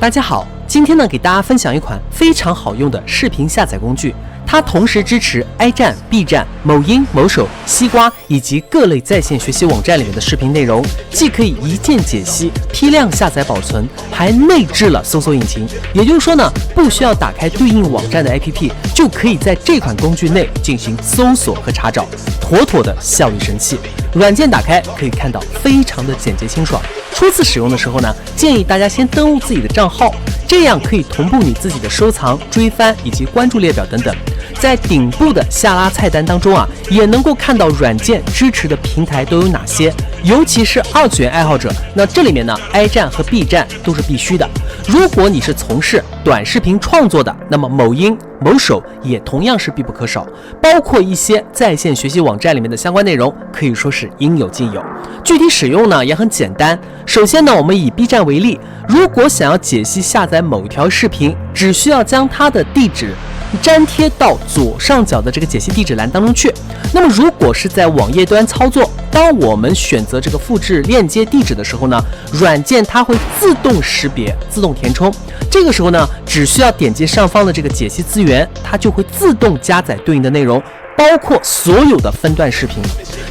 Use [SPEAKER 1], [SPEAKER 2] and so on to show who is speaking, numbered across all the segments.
[SPEAKER 1] 大家好，今天呢给大家分享一款非常好用的视频下载工具，它同时支持 A 站、B 站、某音、某手、西瓜以及各类在线学习网站里面的视频内容，既可以一键解析、批量下载保存，还内置了搜索引擎。也就是说呢，不需要打开对应网站的 APP， 就可以在这款工具内进行搜索和查找，妥妥的效率神器。软件打开可以看到非常的简洁清爽。初次使用的时候呢，建议大家先登录自己的账号，这样可以同步你自己的收藏、追番以及关注列表等等。在顶部的下拉菜单当中啊，也能够看到软件支持的平台都有哪些，尤其是二次元爱好者，那这里面呢 ，A 站和 B 站都是必须的。如果你是从事短视频创作的，那么某音、某手也同样是必不可少，包括一些在线学习网站里面的相关内容，可以说是应有尽有。具体使用呢也很简单，首先呢，我们以 B 站为例，如果想要解析下载某一条视频，只需要将它的地址粘贴到左上角的这个解析地址栏当中去。那么如果是在网页端操作，当我们选择这个复制链接地址的时候呢，软件它会自动识别、自动填充。这个时候呢，只需要点击上方的这个解析资源，它就会自动加载对应的内容，包括所有的分段视频。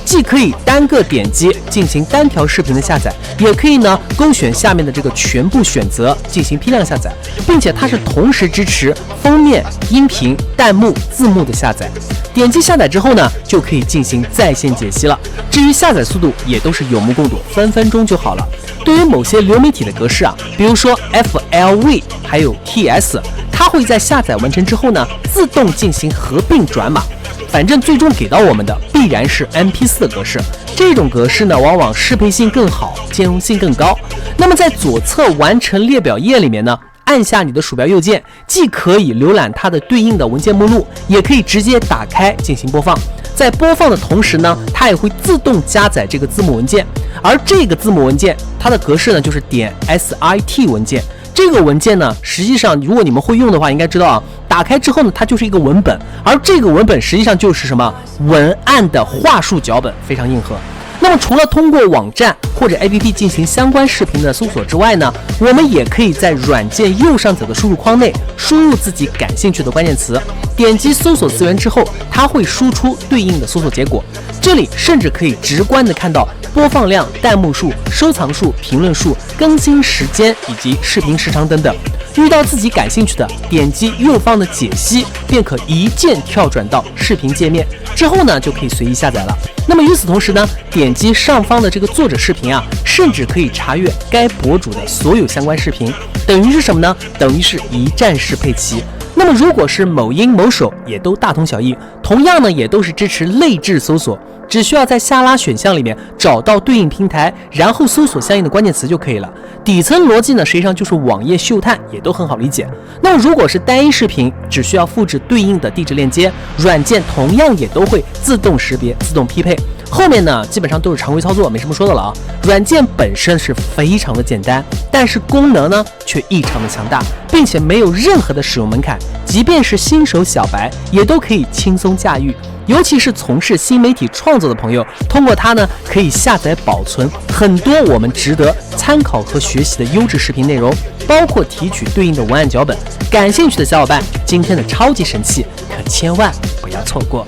[SPEAKER 1] 既可以单个点击进行单条视频的下载，也可以呢勾选下面的这个全部选择进行批量下载，并且它是同时支持封面、音频、弹幕、字幕的下载。点击下载之后呢，就可以进行在线解析了。至于下载速度也都是有目共睹，分分钟就好了。对于某些流媒体的格式啊，比如说 FLV 还有 TS， 它会在下载完成之后呢，自动进行合并转码。反正最终给到我们的必然是 MP4 的格式，这种格式呢，往往适配性更好，兼容性更高。那么在左侧完成列表页里面呢，按下你的鼠标右键，既可以浏览它的对应的文件目录，也可以直接打开进行播放。在播放的同时呢，它也会自动加载这个字幕文件，而这个字幕文件它的格式呢就是点 SIT 文件。这个文件呢，实际上如果你们会用的话，应该知道啊，打开之后呢，它就是一个文本，而这个文本实际上就是什么文案的话术脚本，非常硬核。那么除了通过网站或者 APP 进行相关视频的搜索之外呢，我们也可以在软件右上角的输入框内输入自己感兴趣的关键词，点击搜索资源之后，它会输出对应的搜索结果。这里甚至可以直观的看到播放量、弹幕数、收藏数、评论数、更新时间以及视频时长等等。遇到自己感兴趣的，点击右方的解析，便可一键跳转到视频界面，之后呢就可以随意下载了。那么与此同时呢，点击上方的这个作者视频啊，甚至可以查阅该博主的所有相关视频，等于是什么呢？等于是一站式配齐。那么如果是某音、某手，也都大同小异，同样呢也都是支持内置搜索，只需要在下拉选项里面找到对应平台，然后搜索相应的关键词就可以了。底层逻辑呢，实际上就是网页嗅探，也都很好理解。那么如果是单一视频，只需要复制对应的地址链接，软件同样也都会自动识别、自动匹配。后面呢，基本上都是常规操作，没什么说的了啊。软件本身是非常的简单，但是功能呢却异常的强大，并且没有任何的使用门槛，即便是新手小白也都可以轻松驾驭。尤其是从事新媒体创作的朋友，通过它呢，可以下载保存很多我们值得参考和学习的优质视频内容，包括提取对应的文案脚本。感兴趣的小伙伴，今天的超级神器可千万不要错过。